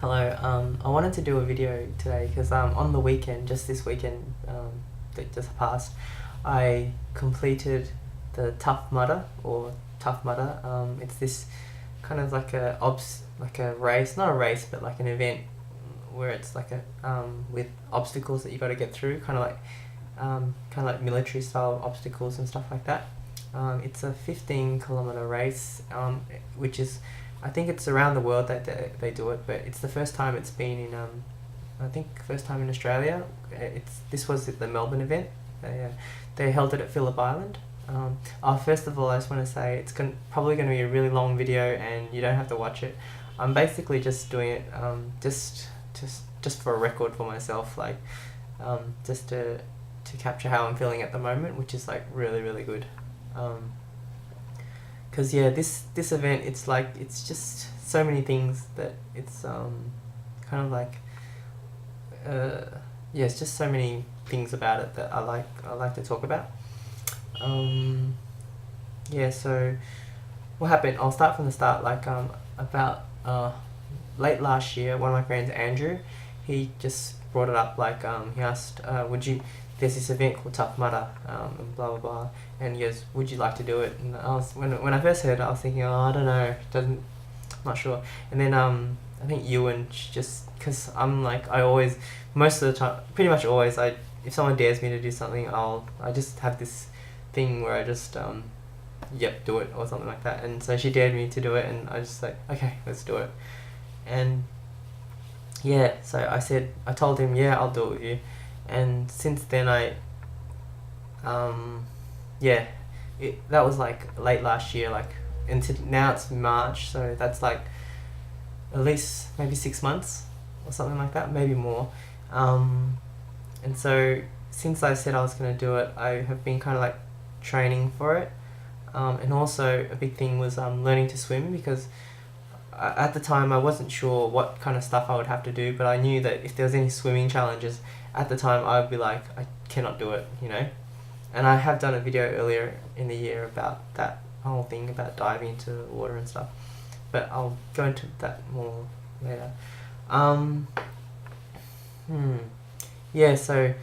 Hello, I wanted to do a video today because on the weekend, just this weekend that just passed, I completed the Tough Mudder or Tough Mudder. It's this kind of like like a race, not a race, but like an event where it's like a with obstacles that you got to get through, kind of like military style obstacles and stuff like that. It's a 15 kilometer race, which is, I think it's around the world that they do it, but it's the first time it's been in, I think first time in Australia. This was at the Melbourne event. They held it at Phillip Island. First of all, I just want to say probably going to be a really long video, and you don't have to watch it. I'm basically just doing it just for a record for myself, like just to capture how I'm feeling at the moment, which is like really really good. Because yeah, this event, it's just so many things that it's kind of like yeah, it's just so many things about it that I like to talk about. Yeah, so what happened, I'll start from the start. Like about late last year, one of my friends, Andrew, he just brought it up. Like he asked, would you there's this event called Tough Mudder, and blah blah blah, and he goes, would you like to do it? And when I first heard it, I was thinking, oh, I don't know, doesn't not sure. And then I think Ewan, just because I'm like, I always, most of the time, pretty much always, if someone dares me to do something, I just have this thing where I just yep, do it or something like that. And so she dared me to do it, and I just like, okay, let's do it. And yeah, so I told him, yeah, I'll do it with you. And since then yeah, that was like late last year, like, and now it's March, so that's like at least maybe 6 months or something like that, maybe more. And so since I said I was going to do it, I have been kind of like training for it. And also a big thing was learning to swim, because at the time I wasn't sure what kind of stuff I would have to do, but I knew that if there was any swimming challenges at the time, I would be like, I cannot do it, you know. And I have done a video earlier in the year about that whole thing about diving into the water and stuff, but I'll go into that more later. Yeah, so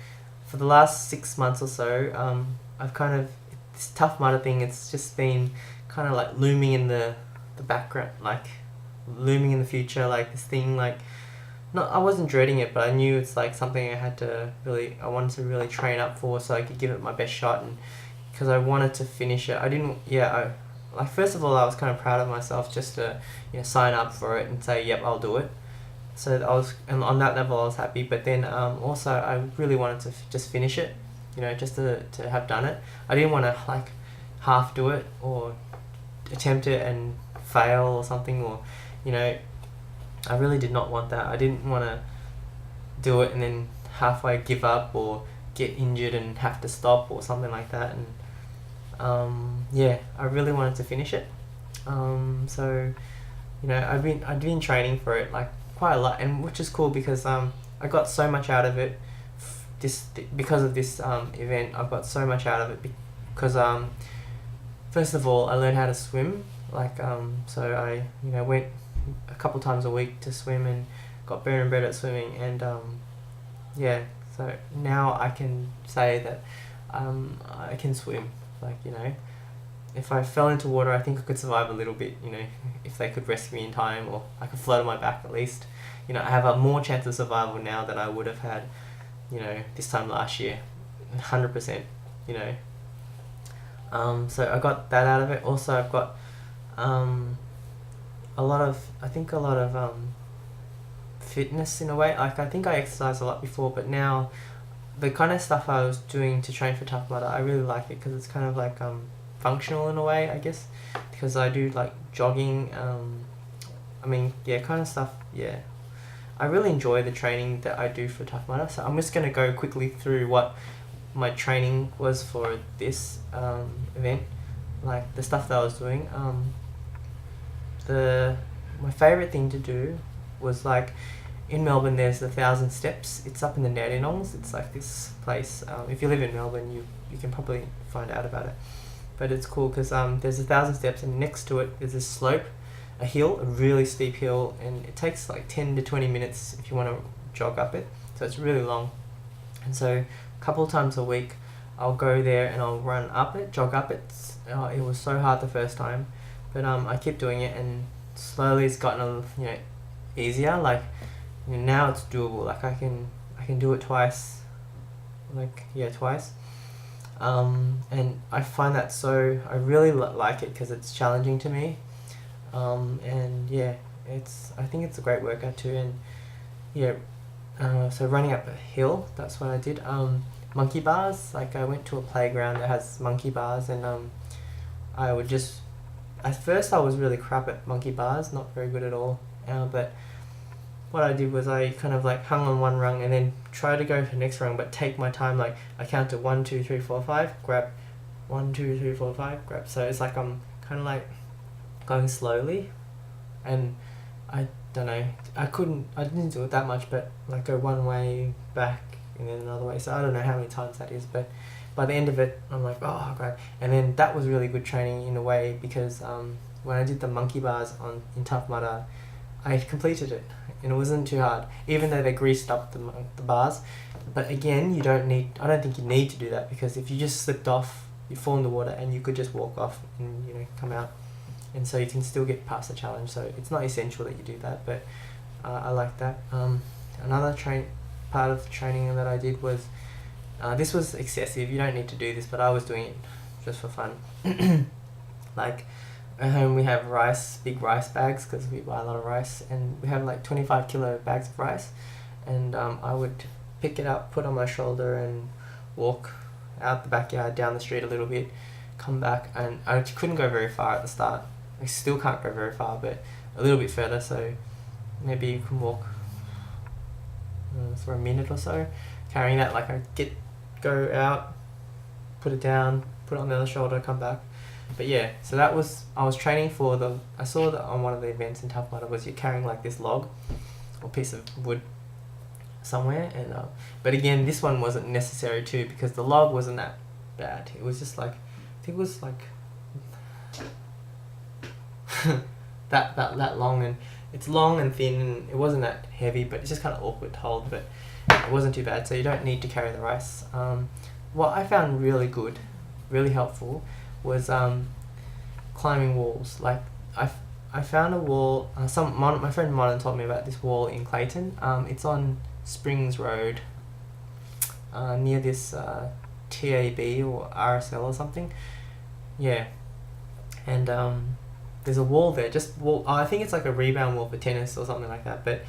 for the last 6 months or so, I've kind of, this Tough Mudder thing, it's just been kind of like looming in the background, like looming in the future, like this thing, like, not, I wasn't dreading it, but I knew it's like something I wanted to really train up for, so I could give it my best shot, and because I wanted to finish it. Like, first of all, I was kind of proud of myself just to, sign up for it and say, yep, I'll do it. So and on that level, I was happy. But then also, I really wanted to just finish it, just to have done it. I didn't want to like half do it or attempt it and fail or something, or I really did not want that. I didn't want to do it and then halfway give up or get injured and have to stop or something like that. And yeah, I really wanted to finish it. So I'd been training for it like quite a lot, and which is cool because I got so much out of it. Because of this event, I've got so much out of it because first of all, I learned how to swim. Like so I went a couple times a week to swim and got better and better at swimming, and yeah, so now I can say that I can swim. Like, if I fell into water, I think I could survive a little bit, if they could rescue me in time, or I could float on my back at least. I have a more chance of survival now than I would have had, this time last year, 100%, so I got that out of it. Also, I've got a lot of fitness in a way. Like, I think I exercised a lot before, but now the kind of stuff I was doing to train for Tough Mudder, I really like it because it's kind of like functional in a way, I guess, because I do like jogging, yeah, kind of stuff. Yeah, I really enjoy the training that I do for Tough Mudder. So I'm just going to go quickly through what my training was for this event, like the stuff that I was doing. My favourite thing to do was, like, in Melbourne there's the 1,000 Steps. It's up in the Dandenongs. It's like this place. If you live in Melbourne, you can probably find out about it. But it's cool because there's 1,000 steps, and next to it there's this slope, a hill, a really steep hill, and it takes like 10 to 20 minutes if you want to jog up it. So it's really long. And so a couple of times a week, I'll go there and I'll run up it, jog up it. It was so hard the first time, but I keep doing it, and slowly it's gotten easier. Like now it's doable. Like I can do it twice. Twice. And I find that I really like it because it's challenging to me. And yeah, I think it's a great workout too. And yeah, so running up a hill, that's what I did. Monkey bars, like I went to a playground that has monkey bars, and I would just, at first I was really crap at monkey bars, not very good at all, but what I did was I kind of like hung on one rung and then try to go to the next rung, but take my time. Like I counted 1, 2, 3, 4, 5, grab, 1, 2, 3, 4, 5, grab. So it's like I'm kind of like going slowly, and I don't know, I didn't do it that much, but like go one way back and then another way. So I don't know how many times that is, but by the end of it, I'm like, oh, great. And then that was really good training in a way, because when I did the monkey bars in Tough Mudder, I completed it, and it wasn't too hard, even though they greased up the bars. But again, I don't think you need to do that, because if you just slipped off, you fall in the water, and you could just walk off and come out, and so you can still get past the challenge. So it's not essential that you do that, but I like that. Another part of the training that I did was, this was excessive, you don't need to do this, but I was doing it just for fun. Like at home we have big rice bags, because we buy a lot of rice, and we have like 25 kilo bags of rice, and I would pick it up, put it on my shoulder, and walk out the backyard, down the street a little bit, come back, and I couldn't go very far at the start. I still can't go very far, but a little bit further, so maybe you can walk for a minute or so, carrying that. Like go out, put it down, put it on the other shoulder, come back. But yeah, so I was training for I saw that on one of the events in Tough Mudder was you're carrying like this log or piece of wood somewhere, and but again, this one wasn't necessary too, because the log wasn't that bad. It was just like, I think it was like that long, and it's long and thin, and it wasn't that heavy, but it's just kind of awkward to hold, but it wasn't too bad, so you don't need to carry the rice. What I found really good, really helpful, was climbing walls. Like I found a wall, my friend Modern told me about this wall in Clayton. It's on Springs Road, near this TAB or RSL or something. Yeah, and there's a wall there, I think it's like a rebound wall for tennis or something like that, but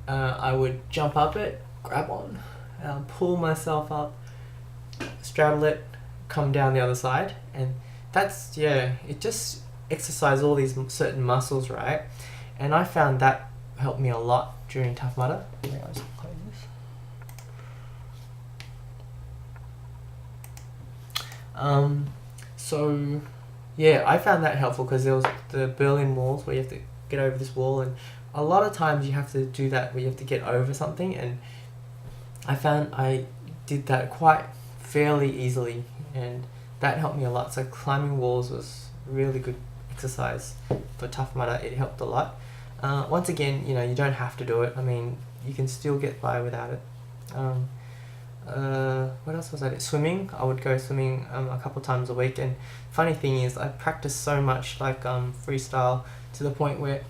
I would jump up it, grab on, pull myself up, straddle it, come down the other side, and it just exercises all these certain muscles, right? And I found that helped me a lot during Tough Mudder. So yeah, I found that helpful, because there was the Berlin walls where you have to get over this wall, and a lot of times you have to do that where you have to get over something, and I found I did that quite fairly easily, and that helped me a lot. So climbing walls was really good exercise for Tough Mudder. It helped a lot. Once again, you don't have to do it. I mean, you can still get by without it. What else was I doing? Swimming. I would go swimming a couple times a week, and funny thing is I practiced so much like freestyle to the point where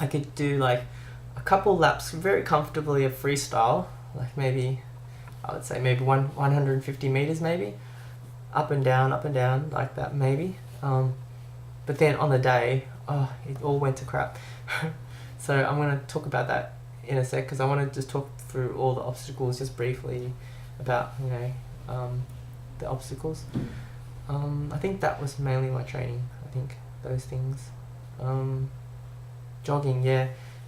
I could do like a couple laps very comfortably of freestyle, like maybe I would say maybe 150 meters, maybe up and down like that, maybe. But then on the day, it all went to crap. So I'm going to talk about that in a sec, because I want to just talk through all the obstacles just briefly about the obstacles. I think that was mainly my training. I think those things. Jogging, yeah,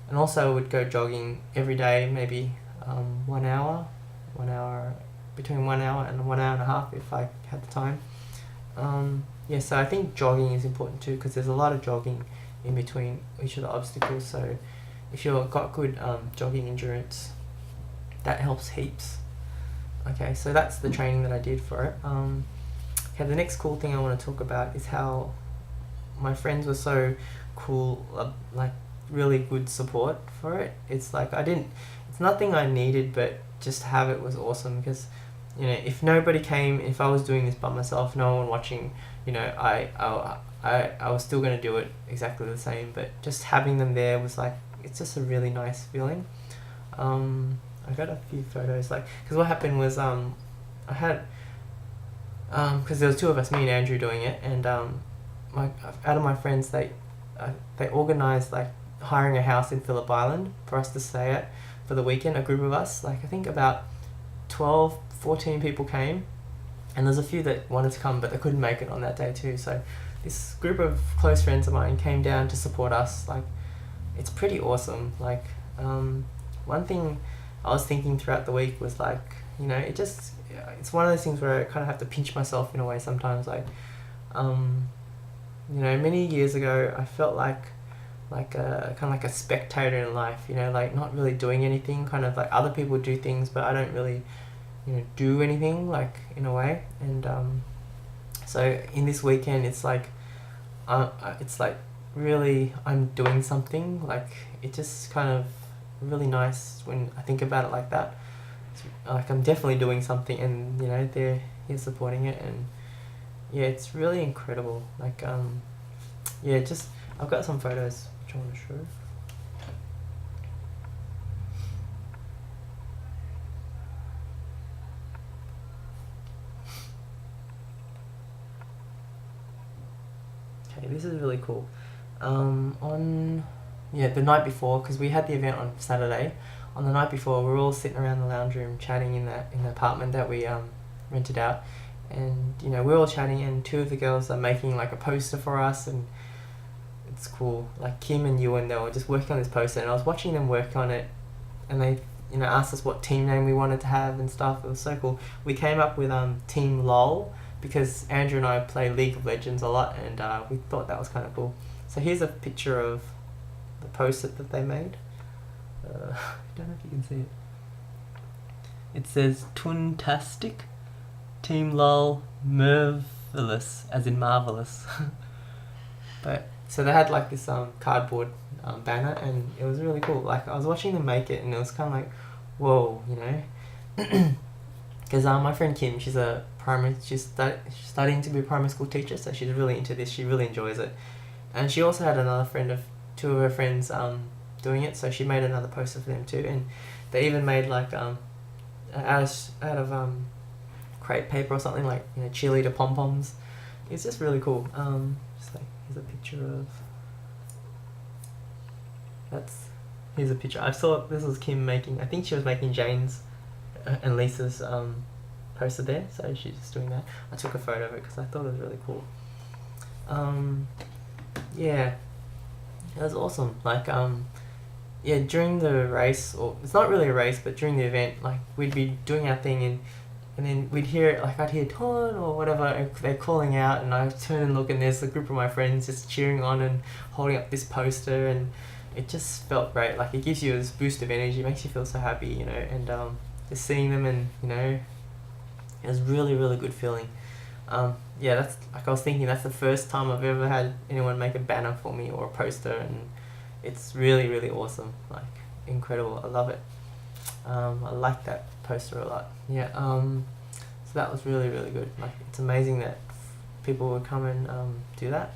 and also I would go jogging every day, maybe 1 hour, between 1 hour and 1 hour and a half if I had the time. Yeah, so I think jogging is important too, because there's a lot of jogging in between each of the obstacles. So if you've got good jogging endurance, that helps heaps. Okay, so that's the training that I did for it. Okay, the next cool thing I want to talk about is how my friends were so cool, like really good support for it. It's like it's nothing I needed, but just to have it was awesome because, if nobody came, if I was doing this by myself, no one watching, I was still gonna do it exactly the same. But just having them there was like, it's just a really nice feeling. I got a few photos, like, because what happened was I had because there was two of us, me and Andrew, doing it, and my out of my friends, they organised like hiring a house in Phillip Island for us to stay at for the weekend. A group of us, like I think about 12, 14 people came, and there's a few that wanted to come but they couldn't make it on that day too. So this group of close friends of mine came down to support us. Like, it's pretty awesome. Like, one thing I was thinking throughout the week was like, it's one of those things where I kind of have to pinch myself in a way sometimes. Like, many years ago I felt like a kind of like a spectator in life, like not really doing anything, kind of like other people do things but I don't really do anything, like, in a way. And so in this weekend it's like really I'm doing something. Like, it just kind of really nice when I think about it like that. It's like I'm definitely doing something, and they're here supporting it, and yeah, it's really incredible. Like, just I've got some photos which I want to show. Okay, this is really cool. On the night before, because we had the event on Saturday, on the night before we were all sitting around the lounge room chatting in the apartment that we rented out, and we're all chatting, and two of the girls are making like a poster for us, and it's cool. Like Kim and Ewan, they were just working on this poster, and I was watching them work on it, and they asked us what team name we wanted to have and stuff. It was so cool. We came up with Team LOL, because Andrew and I play League of Legends a lot, and we thought that was kind of cool. So here's a picture of the poster that they made. I don't know if you can see it. It says Twintastic, Team LOL, Marvelous, as in marvelous. But so they had like this cardboard banner, and it was really cool. Like, I was watching them make it, and it was kind of like, whoa, because my friend Kim, she's studying to be a primary school teacher, so she's really into this. She really enjoys it, and she also had another friend of two of her friends doing it, so she made another poster for them too. And they even made like out of crepe paper or something, like cheerleader pom poms. It's just really cool. Just like, here's a picture of here's a picture. I saw this was Kim making. I think she was making Jane's and Lisa's poster there, so she's just doing that. I took a photo of it because I thought it was really cool. Yeah, it was awesome. Like, during the race, or it's not really a race, but during the event, like, we'd be doing our thing, and then we'd hear, like, I'd hear Ton or whatever, and they're calling out, and I turn and look, and there's a group of my friends just cheering on and holding up this poster, and it just felt great. Like, it gives you this boost of energy, makes you feel so happy, and just seeing them, and it was really, really good feeling. That's like, I was thinking, that's the first time I've ever had anyone make a banner for me or a poster, and it's really, really awesome. Like, incredible. I love it. I like that poster a lot. So that was really, really good. Like, it's amazing that people would come and do that.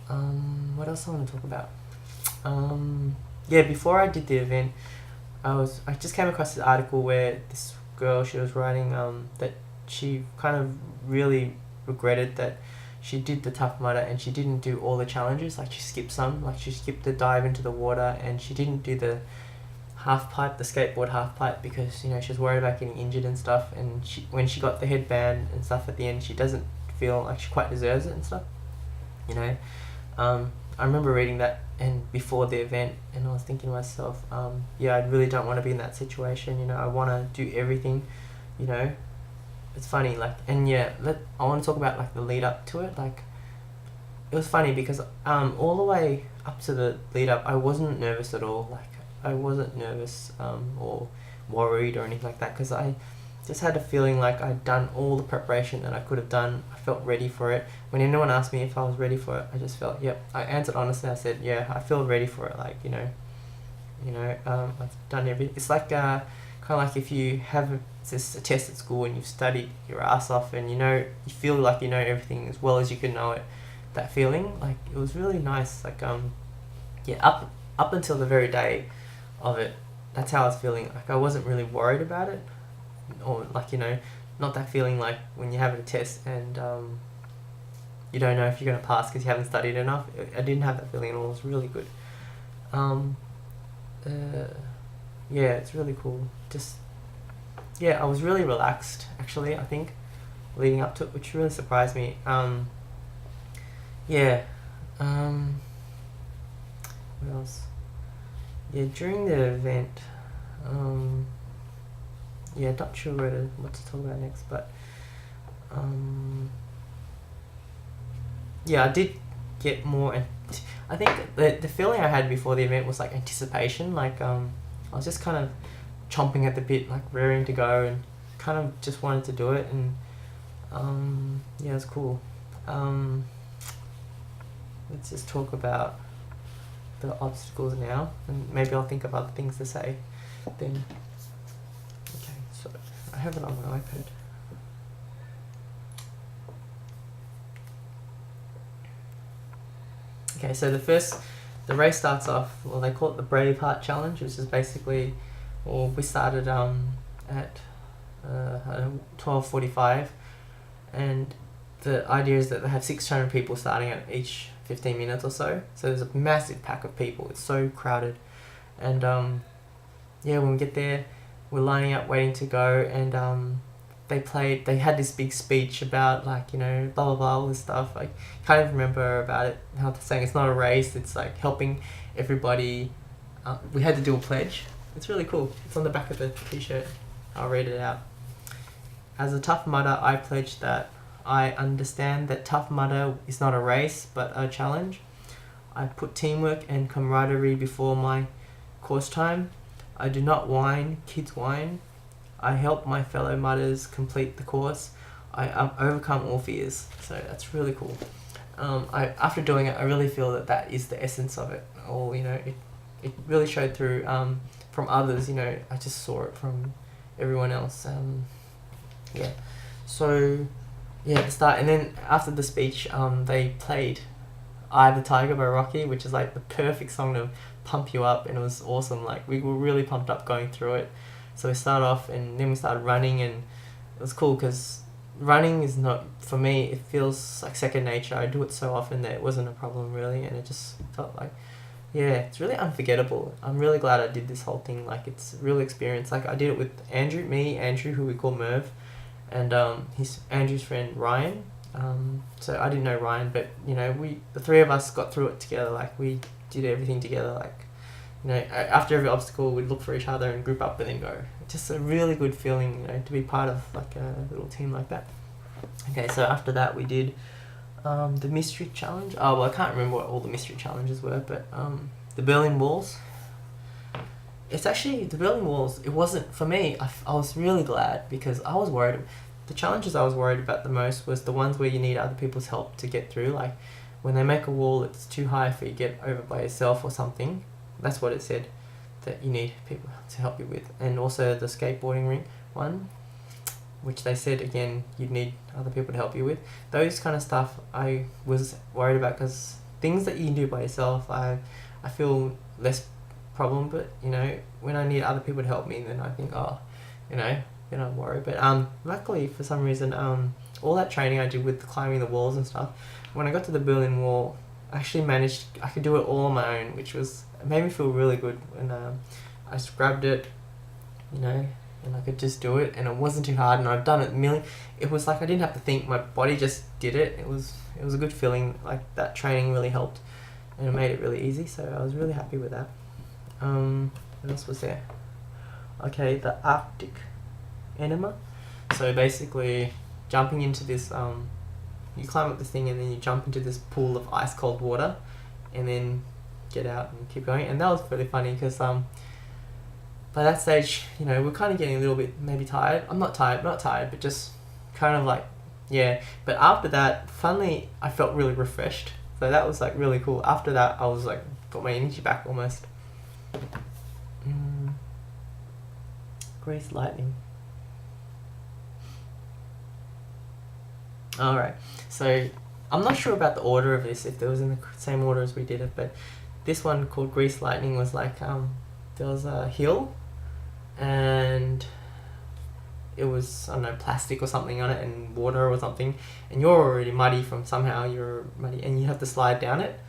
What else I want to talk about? Before I did the event, I just came across this article where this girl, she was writing that she kind of really regretted that she did the Tough Mudder and she didn't do all the challenges. Like, she skipped some. Like, she skipped the dive into the water, and she didn't do the half pipe, the skateboard half pipe, because she was worried about getting injured and stuff. And when she got the headband and stuff at the end, she doesn't feel like she quite deserves it and stuff. I remember reading that and before the event, and I was thinking to myself, I really don't want to be in that situation. I want to do everything. It's funny, like, and I want to talk about like the lead up to it. Like, it was funny because all the way up to the lead up, I wasn't nervous at all. Like, I wasn't nervous or worried or anything like that, because I just had a feeling like I'd done all the preparation that I could have done. I felt ready for it. When anyone asked me if I was ready for it, I just felt, yep. I answered honestly. I said, yeah, I feel ready for it. Like, I've done everything. It's like kind of like if you have a test at school and you've studied your ass off, and you feel like you know everything as well as you can know it. That feeling, like, it was really nice. Like, up until the very day of it, that's how I was feeling. Like, I wasn't really worried about it, or like, not that feeling like when you have a test and you don't know if you're gonna pass because you haven't studied enough. I didn't have that feeling at all. It was really good. Yeah, it's really cool. I was really relaxed, actually, I think, leading up to it, which really surprised me. What else? Yeah, during the event, not sure what to talk about next, but, I did get more, and I think the feeling I had before the event was like anticipation, like, I was just kind of chomping at the bit, like raring to go, and kind of just wanted to do it, and it was cool. Let's just talk about the obstacles now, and maybe I'll think of other things to say then. Okay, so I have it on my iPad. Okay, so the race starts off, well, they call it the Braveheart Challenge, which is basically, we started at 12:45, and the idea is that they have 600 people starting at each 15 minutes or so. So there's a massive pack of people. It's so crowded, and when we get there, we're lining up, waiting to go, and they had this big speech about, like, blah blah blah, all this stuff. I can't even remember about it, how they're saying it's not a race, it's like helping everybody. We had to do a pledge. It's really cool. It's on the back of the t-shirt. I'll read it out. As a Tough Mudder, I pledge that I understand that Tough Mudder is not a race, but a challenge. I put teamwork and camaraderie before my course time. I do not whine, kids whine. I help my fellow mudders complete the course. I overcome all fears. So that's really cool. After doing it, I really feel that is the essence of it. It really showed through from others. I just saw it from everyone else. So, at the start, and then after the speech, they played "Eye of the Tiger" by Rocky, which is like the perfect song to pump you up, and it was awesome. Like, we were really pumped up going through it. So we started off, and then we started running, and it was cool because running is not, for me, it feels like second nature. I do it so often that it wasn't a problem really, and it just felt like, it's really unforgettable. I'm really glad I did this whole thing. Like, it's a real experience. Like, I did it with Andrew, who we call Merv, and Andrew's friend Ryan. So I didn't know Ryan, but the three of us got through it together. Like, we did everything together. Like, after every obstacle, we'd look for each other and group up and then go. Just a really good feeling, to be part of like a little team like that. Okay, so after that we did the mystery challenge. Oh, well, I can't remember what all the mystery challenges were, but the Berlin Walls. It's actually, the Berlin Walls, it wasn't, for me, I was really glad, because I was worried. The challenges I was worried about the most was the ones where you need other people's help to get through. Like, when they make a wall that's too high for you to get over by yourself or something. That's what it said, that you need people to help you with. And also the skateboarding rink one, which they said, again, you'd need other people to help you with. Those kind of stuff I was worried about, because things that you can do by yourself, I feel less problem, but when I need other people to help me, then I think, then I'm worried. But luckily, for some reason, all that training I did with the climbing the walls and stuff, when I got to the Berlin Wall, I actually I could do it all on my own, which made me feel really good. And I just grabbed it, and I could just do it, and it wasn't too hard, and I've done it it was like I didn't have to think, my body just did it. It was a good feeling. Like, that training really helped, and it made it really easy, so I was really happy with that. What else was there? Okay, the Arctic Enema. So basically, jumping into this, you climb up this thing, and then you jump into this pool of ice cold water, and then get out and keep going. And that was really funny, because by that stage, you know, we're kind of getting a little bit maybe tired. I'm not tired, but just kind of like, yeah. But after that, finally, I felt really refreshed. So that was like really cool. After that, I was like, got my energy back almost. Grease lightning. Alright, so I'm not sure about the order of this, if it was in the same order as we did it, but this one called Grease Lightning was like, there was a hill, and it was, I don't know, plastic or something on it, and water or something, and you're already muddy from somehow, you're muddy, and you have to slide down it,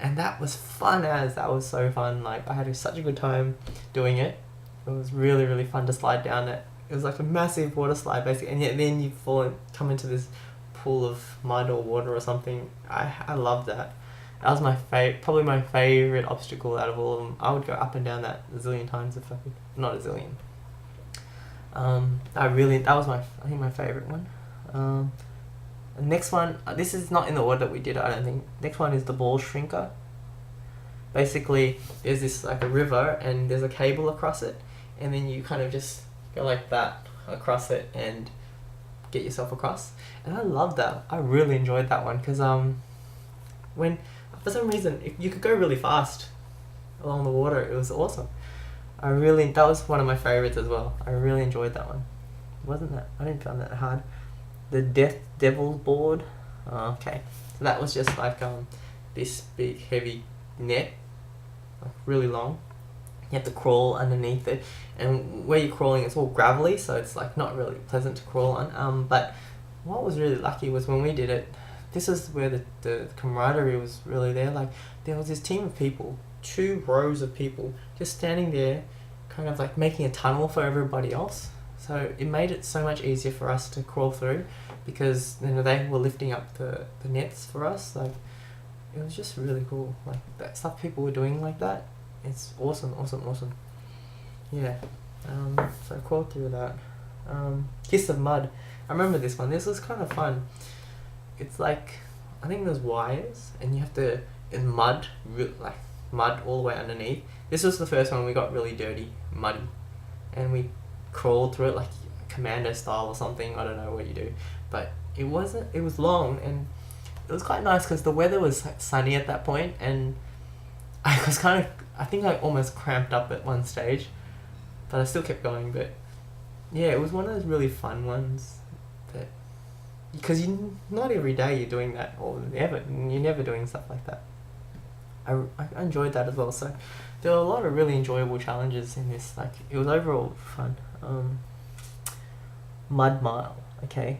and that was fun as, that was so fun, like, I had such a good time doing it. It was really, really fun to slide down it. It was like a massive water slide, basically, and yet then you fall and come into this pool of mud or water or something. I love that. That was probably my favorite obstacle out of all of them. I would go up and down that a zillion times if I could. Not a zillion. That was I think my favorite one. The next one, this is not in the order that we did, I don't think. Next one is the ball shrinker. Basically, there's this like a river and there's a cable across it, and then you kind of just go like that across it and get yourself across. And I love that. I really enjoyed that one because when for some reason if you could go really fast along the water, it was awesome. That was one of my favorites as well. I really enjoyed that one. I didn't find that hard. The Devil's Board. Okay, so that was just like this big heavy net, like really long. You have to crawl underneath it, and where you're crawling, it's all gravelly, so it's like not really pleasant to crawl on. But what was really lucky was when we did it, this is where the camaraderie was really there. Like, there was this team of people, 2 rows of people, just standing there, kind of like making a tunnel for everybody else. So it made it so much easier for us to crawl through, because you know they were lifting up the nets for us. Like, it was just really cool. Like, that stuff people were doing like that, it's awesome. Yeah. So I crawled through that. Kiss of Mud. I remember this one. This was kind of fun. It's like, I think there's wires, and you have to, in mud, like mud all the way underneath. This was the first one we got really dirty, muddy, and we crawled through it like commando style or something. I don't know what you do, but it was long, and it was quite nice because the weather was sunny at that point, and I think I almost cramped up at one stage, but I still kept going. But yeah, it was one of those really fun ones that, because not every day you're doing that, or you're never doing stuff like that. I enjoyed that as well. So there were a lot of really enjoyable challenges in this. Like, it was overall fun. Mud Mile. Okay.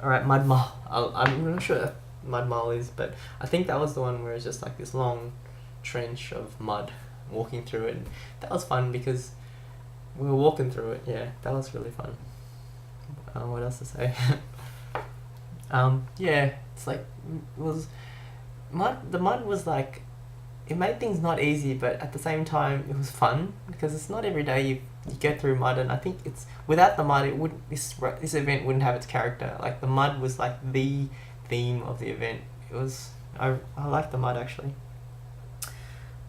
Alright, Mud Mile. I'm not sure what Mud Mile is, but I think that was the one where it's just like this long trench of mud, walking through it. And that was fun because we were walking through it. Yeah, that was really fun. What else to say? Yeah, it's like, it was mud. The mud was like, it made things not easy, but at the same time it was fun, because it's not every day you get through mud, and I think it's, without the mud, this event wouldn't have its character. Like, the mud was like the theme of the event. I like the mud actually.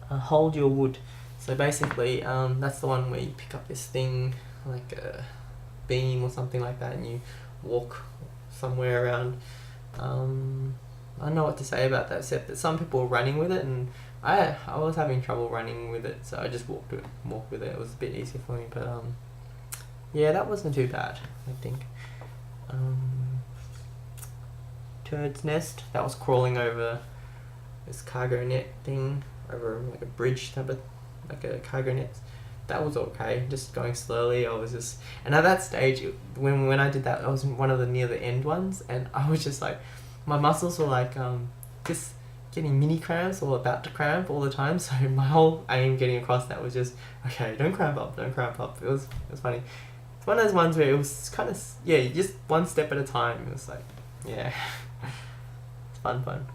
Hold Your Wood. So basically, that's the one where you pick up this thing, like a beam or something like that, and you walk somewhere around. I don't know what to say about that, except that some people were running with it, and I was having trouble running with it, so I just walked with it. It was a bit easier for me, but yeah, that wasn't too bad, I think. Turd's Nest, that was crawling over this cargo net thing, over like a bridge type of, like a cargo net. That was okay, just going slowly. And at that stage, when I did that, I was one of the near the end ones, and I was just like, my muscles were like just getting mini cramps or about to cramp all the time. So my whole aim getting across that was just, okay, don't cramp up. It was funny. It's one of those ones where it was kind of, yeah, just one step at a time. It was like, yeah, it's fun.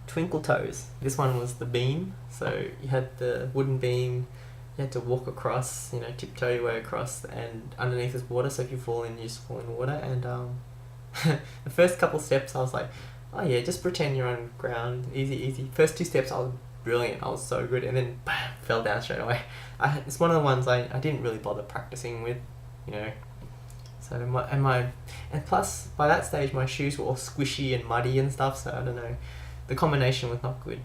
Twinkle Toes. This one was the beam. So you had the wooden beam. You had to walk across, tiptoe your way across, and underneath is water, so if you fall in, you just fall in water. And the first couple steps, I was like, oh yeah, just pretend you're on ground, easy, easy. First two steps I was brilliant, I was so good, and then bam, fell down straight away. It's one of the ones I didn't really bother practicing with, you know. So and plus by that stage my shoes were all squishy and muddy and stuff, so I don't know, the combination was not good.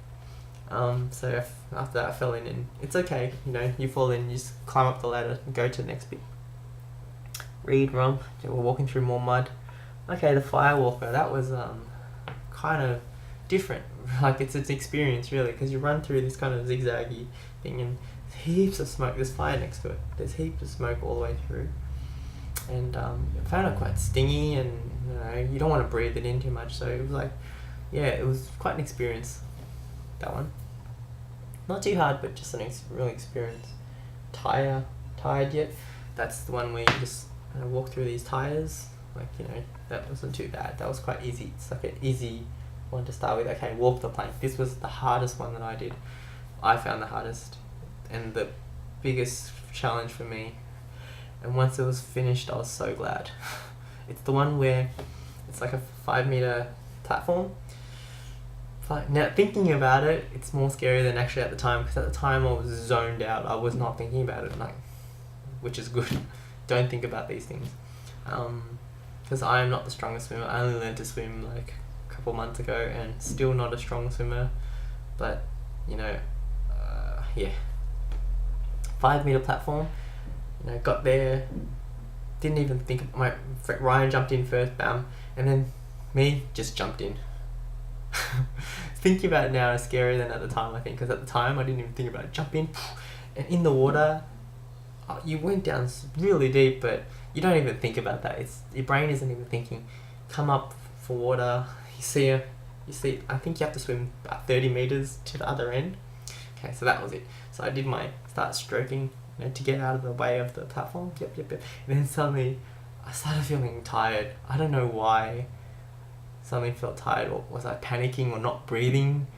So after that I fell in, and it's okay, you know, you fall in, you just climb up the ladder and go to the next bit. Reed, Rom, we're walking through more mud. Okay, the Firewalker, that was kind of different. Like it's an experience really, because you run through this kind of zigzaggy thing, and there's heaps of smoke. There's fire next to it. There's heaps of smoke all the way through, and I found it quite stingy, and you know you don't want to breathe it in too much. So it was like, yeah, it was quite an experience. That one, not too hard, but just real experience. Tired yet? That's the one where you just walk through these tires. Like, you know, that wasn't too bad. That was quite easy. It's like an easy one to start with. Okay, walk the plank. This was the hardest one that I did. I found the hardest and the biggest challenge for me. And once it was finished, I was so glad. It's the one where it's like a 5-meter platform. Now, thinking about it, it's more scary than actually at the time, because at the time I was zoned out. I was not thinking about it, like, which is good. Don't think about these things. Because I am not the strongest swimmer. I only learned to swim like a couple months ago, and still not a strong swimmer. But, you know, yeah. 5-meter platform. You know, got there. Didn't even think. Ryan jumped in first, bam, and then me just jumped in. Thinking about it now is scarier than at the time, I think, because at the time I didn't even think about it. Jump in, and in the water, you went down really deep, but you don't even think about that. Your brain isn't even thinking. Come up for water. You see. I think you have to swim about 30 meters to the other end. Okay, so that was it. So I did start stroking, you know, to get out of the way of the platform. Yep. And then suddenly, I started feeling tired. I don't know why. Suddenly felt tired, or was I panicking or not breathing?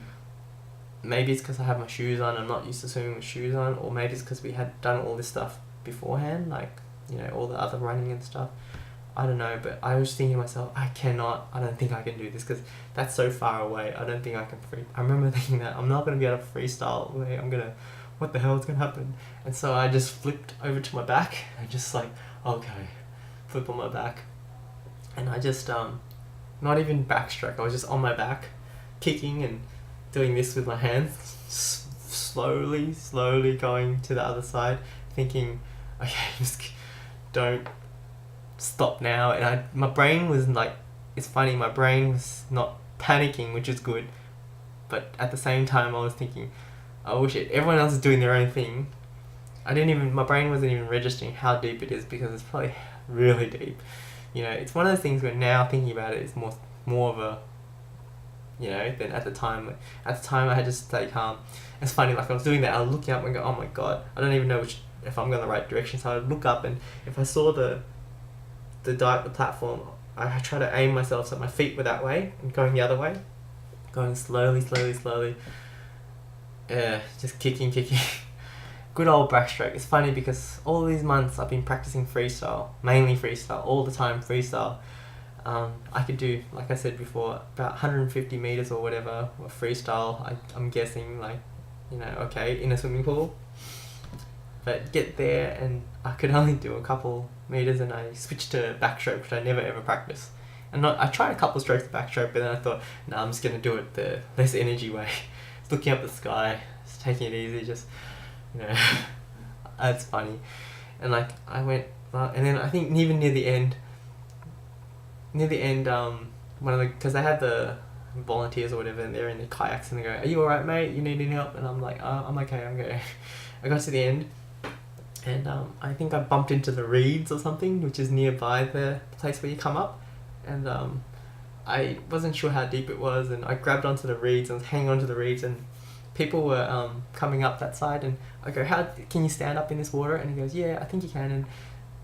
Maybe it's because I have my shoes on. I'm not used to swimming with shoes on, or maybe it's because we had done all this stuff beforehand, like, you know, all the other running and stuff. I don't know, but I was thinking to myself, I don't think I can do this, because that's so far away. I don't think I can I remember thinking that I'm not going to be able to freestyle. What the hell is going to happen? And so I just flipped over to my back, and just like, okay, flip on my back. And I just, not even backstroke, I was just on my back, kicking and doing this with my hands, slowly going to the other side, thinking, okay, just don't stop now. And my brain was like, it's funny, my brain was not panicking, which is good, but at the same time I was thinking, oh shit, everyone else is doing their own thing. My brain wasn't even registering how deep it is, because it's probably really deep. You know, it's one of those things where now thinking about it, it's more of a, you know, than at the time. At the time I had to stay calm. It's funny, like I was doing that, I was looking up and go, oh my god, I don't even know if I'm going the right direction. So I would look up, and if I saw the platform, I try to aim myself so my feet were that way and going the other way, going slowly. Just kicking. Good old backstroke. It's funny because all these months I've been practicing freestyle, mainly freestyle, all the time freestyle. I could do, like I said before, about 150 meters or whatever of freestyle. I'm guessing, like, you know, okay, in a swimming pool. But get there and I could only do a couple meters, and I switched to backstroke, which I never ever practiced. And I tried a couple strokes of backstroke, but then I thought, no, I'm just gonna do it the less energy way. Just looking up the sky, just taking it easy, just, you know. It's funny. And like I went, and then I think even near the end, because they had the volunteers or whatever, and they're in the kayaks, and they go, are you alright, mate? You need any help? And I'm like, I'm okay, I'm good. I got to the end, and I think I bumped into the reeds or something, which is nearby the place where you come up, and I wasn't sure how deep it was, and I grabbed onto the reeds and was hanging onto the reeds, and people were coming up that side, and I go, how can you stand up in this water? And he goes, yeah, I think you can. And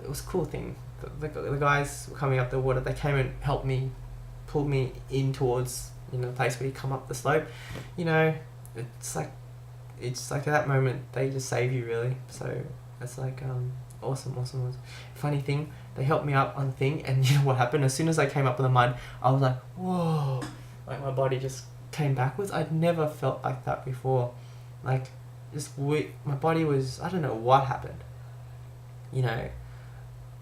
it was a cool thing. The guys were coming up the water, they came and helped me, pulled me in towards, you know, the place where you come up the slope. You know, it's like at that moment they just save you, really. So it's like awesome. Funny thing, they helped me up on the thing, and you know what happened? As soon as I came up in the mud, I was like, whoa, like my body just came backwards. I'd never felt like that before. Like, just my body was, I don't know what happened. You know,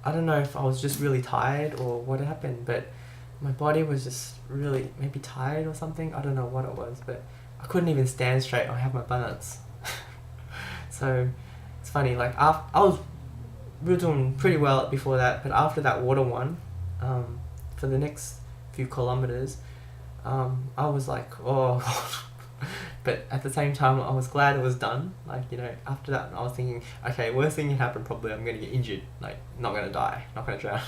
I don't know if I was just really tired or what happened, but my body was just really maybe tired or something. I don't know what it was, but I couldn't even stand straight or have my balance. So it's funny, like we were doing pretty well before that, but after that water one, for the next few kilometers, I was like, oh God. But at the same time, I was glad it was done. Like, you know, after that, I was thinking, okay, worst thing can happen, probably I'm going to get injured. Like, not going to die, not going to drown.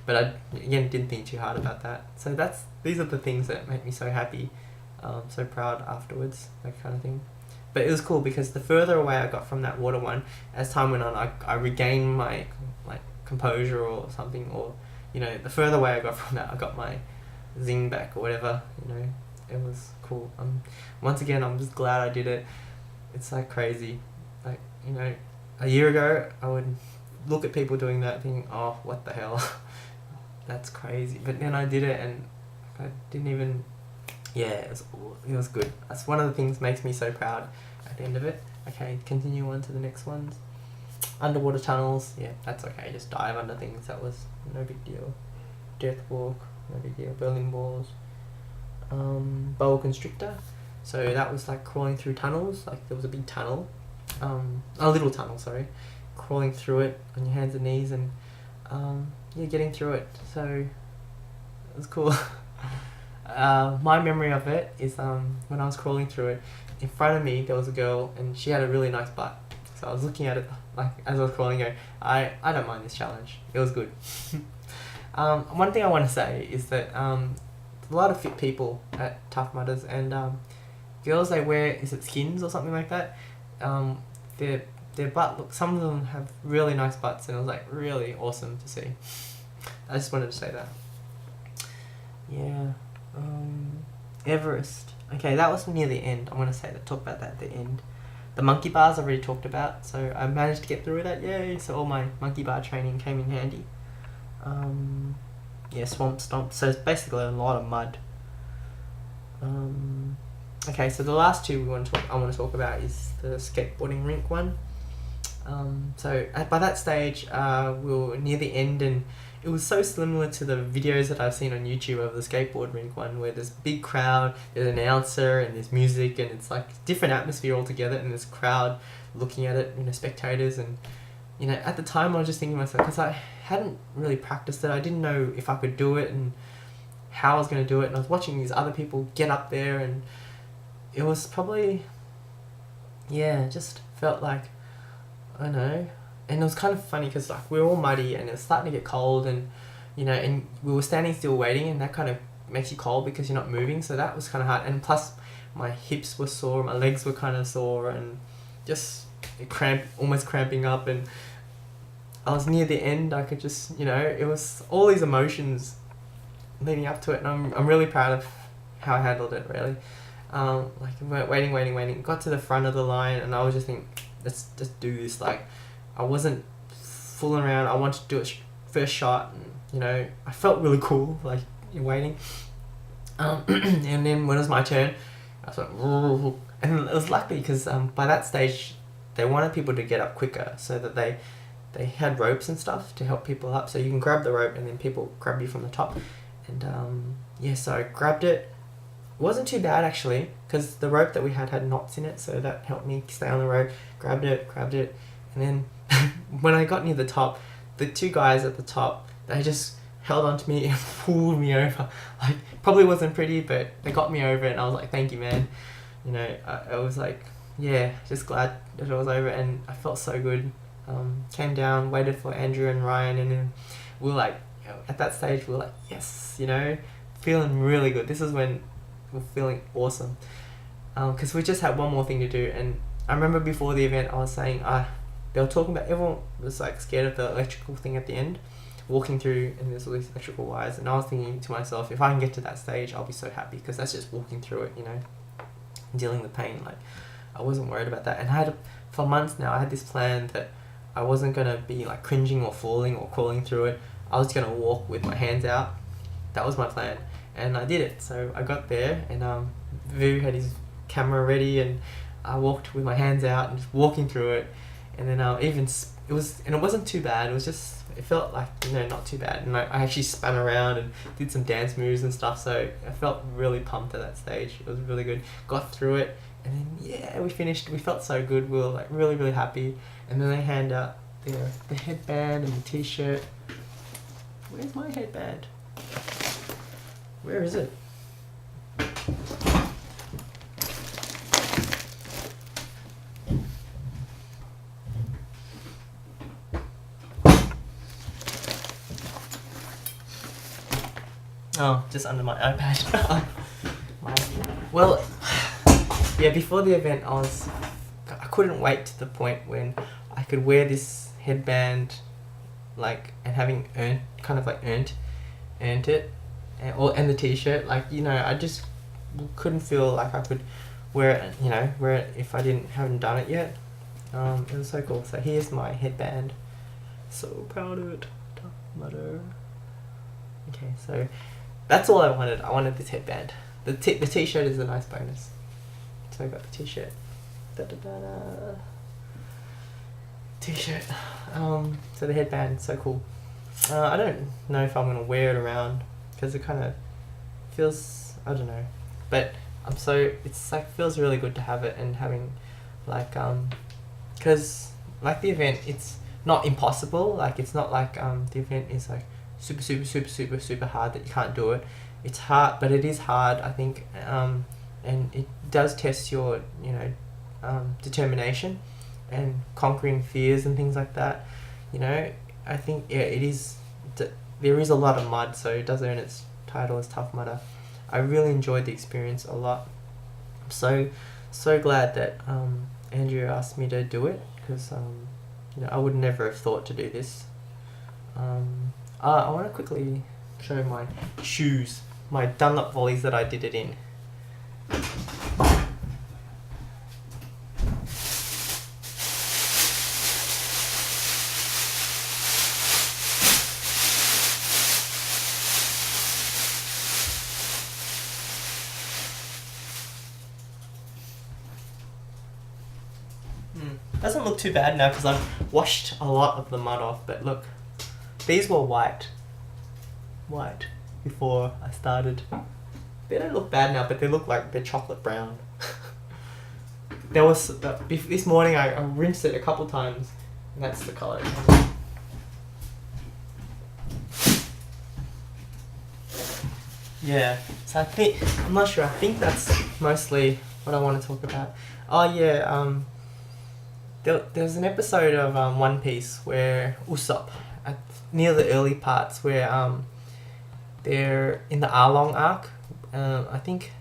But I, again, didn't think too hard about that. So these are the things that make me so happy, so proud afterwards, that kind of thing. But it was cool because the further away I got from that water one, as time went on, I regained my, like, composure or something, or, you know, the further away I got from that, I got my zing back or whatever, you know. It was cool. Once again, I'm just glad I did it. It's like crazy. Like, you know, a year ago, I would look at people doing that thinking, oh, what the hell? That's crazy. But then I did it and I didn't even, yeah, it was good. That's one of the things makes me so proud at the end of it. Okay, continue on to the next ones. Underwater tunnels, yeah, that's okay. Just dive under things. That was no big deal. Death walk, no big deal. Berlin balls. Boa constrictor, so that was like crawling through tunnels. Like, there was a big tunnel, a little tunnel, sorry, crawling through it on your hands and knees, and yeah, getting through it. So it was cool. My memory of it is when I was crawling through it, in front of me there was a girl and she had a really nice butt. So I was looking at it, like, as I was crawling, going, I don't mind this challenge. It was good. One thing I want to say is that a lot of fit people at Tough Mudders, and girls, they wear, is it skins or something like that, their butt look, some of them have really nice butts, and it was like really awesome to see. I just wanted to say that. Yeah. Everest, okay, that was near the end. I'm going to talk about that at the end. The monkey bars I already talked about, so I managed to get through that, yay. So all my monkey bar training came in handy. Yeah, swamp stomp. So it's basically a lot of mud. Okay, so the last two I want to talk about is the skateboarding rink one. So by that stage, we were near the end, and it was so similar to the videos that I've seen on YouTube of the skateboard rink one, where there's a big crowd, there's an announcer, and there's music, and it's like different atmosphere altogether, and there's a crowd looking at it, you know, spectators, and, you know, at the time I was just thinking to myself, because I hadn't really practiced it, I didn't know if I could do it and how I was going to do it, and I was watching these other people get up there, and it was probably, yeah, just felt like, I don't know, and it was kind of funny because, like, we were all muddy and it was starting to get cold, and, you know, and we were standing still waiting, and that kind of makes you cold because you're not moving, so that was kind of hard, and plus my hips were sore, my legs were kind of sore, and just almost cramping up, and I was near the end. I could just, you know, it was all these emotions leading up to it, and I'm really proud of how I handled it, really. Like, waiting, got to the front of the line, and I was just thinking, let's just do this. Like, I wasn't fooling around. I wanted to do it first shot, and, you know, I felt really cool, like, you're waiting. And then when it was my turn, I was like, and it was lucky because by that stage, they wanted people to get up quicker, so that they had ropes and stuff to help people up, so you can grab the rope and then people grab you from the top. And yeah, so I grabbed it. It wasn't too bad, actually, because the rope that we had knots in it, so that helped me stay on the rope. Grabbed it, and then when I got near the top, the two guys at the top, they just held onto me and pulled me over. Like, probably wasn't pretty, but they got me over, and I was like, thank you, man. You know, I was like, yeah, just glad that it was over, and I felt so good. Came down, waited for Andrew and Ryan, and then we were like, you know, at that stage we were like, yes, you know, feeling really good. This is when we're feeling awesome, because we just had one more thing to do. And I remember before the event I was saying, they were talking about, everyone was like scared of the electrical thing at the end, walking through, and there's all these electrical wires, and I was thinking to myself, if I can get to that stage, I'll be so happy, because that's just walking through it, you know, dealing with pain. Like, I wasn't worried about that, and for months now I had this plan that I wasn't going to be like cringing or falling or crawling through it. I was going to walk with my hands out. That was my plan. and I did it. So I got there, and Vu had his camera ready, and I walked with my hands out and just walking through it, and then it wasn't too bad. It was just, it felt like, not too bad, and I actually spun around and did some dance moves and stuff. So I felt really pumped at that stage. It was really good. Got through it, and then we finished. We felt so good. We were like really, really happy. And then they hand out the headband and the t-shirt. Where's my headband? Where is it? Oh, just under my iPad. Well, before the event, I couldn't wait to the point when I could wear this headband, like, and having earned it, and the t-shirt, I just couldn't feel like I could wear it if haven't done it yet. It was so cool. So here's my headband. So proud of it. Tough Mudder. Okay, so that's all I wanted. I wanted this headband. The t-shirt is a nice bonus. So I got the t-shirt. Da-da-da-da. T-shirt. So the headband, so cool. I don't know if I'm gonna wear it around because it kind of feels, I don't know, but feels really good to have it, and having because the event, it's not impossible. It's not like the event is like super super super super super hard that you can't do it. It's hard, but it is hard, I think, and it does test your determination and conquering fears and things like that. I think it is. There is a lot of mud, so it does earn its title as Tough Mudder. I really enjoyed the experience a lot. I'm so glad that Andrew asked me to do it, because I would never have thought to do this. I want to quickly show my shoes, my Dunlop volleys that I did it in. Doesn't look too bad now because I've washed a lot of the mud off, but look, these were white before I started. They don't look bad now, but they look like they're chocolate brown. This morning I rinsed it a couple times, and that's the colour. Yeah, so I'm not sure, I think that's mostly what I want to talk about. Oh yeah, there's an episode of One Piece where Usopp, near the early parts, where they're in the Arlong arc. I think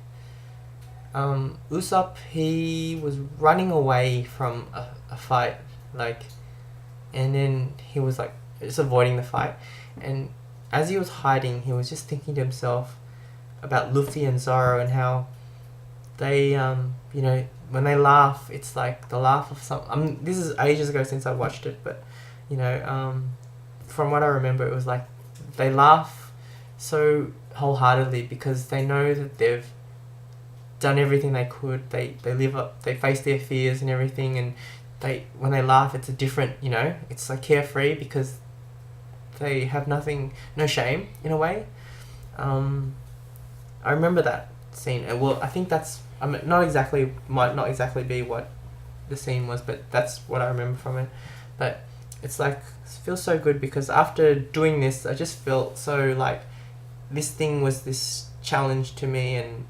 Usopp, he was running away from a fight, and then he was just avoiding the fight, and as he was hiding, he was just thinking to himself about Luffy and Zoro, and how they when they laugh, it's like the laugh of some. This is ages ago since I watched it, but from what I remember, it was like they laugh so wholeheartedly because they know that they've done everything they could. They live up. They face their fears and everything, and when they laugh, it's a different. It's like carefree because they have nothing, no shame in a way. I remember that scene, and I think that's. Might not exactly be what the scene was, but that's what I remember from it. But it feels so good because after doing this, I just felt so like this thing was this challenge to me, and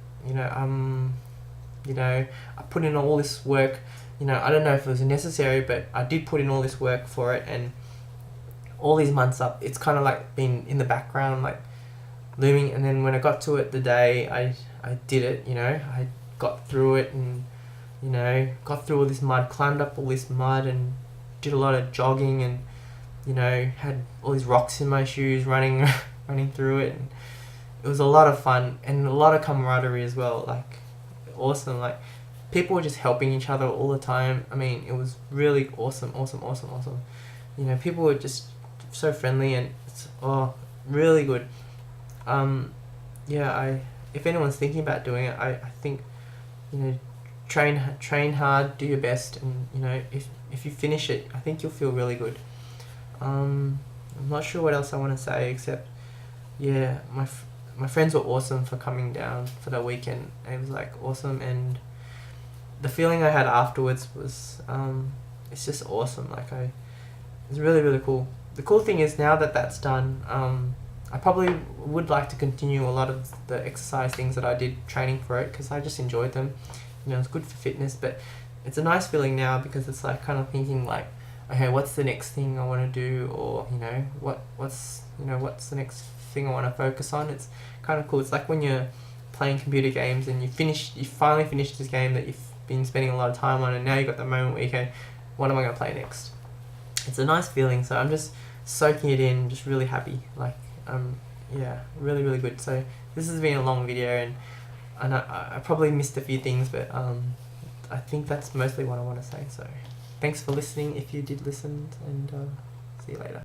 I put in all this work. I don't know if it was necessary, but I did put in all this work for it, and all these months up, it's kind of been in the background, looming. And then when I got to it the day I did it, I got through it, and got through all this mud, climbed up all this mud, and did a lot of jogging, and had all these rocks in my shoes, running through it, and it was a lot of fun and a lot of camaraderie as well. Awesome. People were just helping each other all the time. I mean, it was really awesome. People were just so friendly, and it's really good. yeah, if anyone's thinking about doing it, I think, you know, train hard, do your best, and you know, if you finish it, I think you'll feel really good. I'm not sure what else I want to say except, yeah, my friends were awesome for coming down for the weekend. It was like awesome, and the feeling I had afterwards was it's just awesome. Like it's really really cool. The cool thing is now that that's done, I probably would like to continue a lot of the exercise things that I did training for it because I just enjoyed them. You know, it's good for fitness, but it's a nice feeling now because it's like kind of thinking like, okay, what's the next thing I want to do, or you know, what's the next thing I want to focus on. It's kind of cool. It's like when you're playing computer games and you finally finished this game that you've been spending a lot of time on, and now you've got the moment where you go, what am I going to play next? It's a nice feeling. So I'm just soaking it in, just really happy. Like yeah, really really good. So this has been a long video, and I probably missed a few things, but I think that's mostly what I want to say. So thanks for listening if you did listen, and see you later.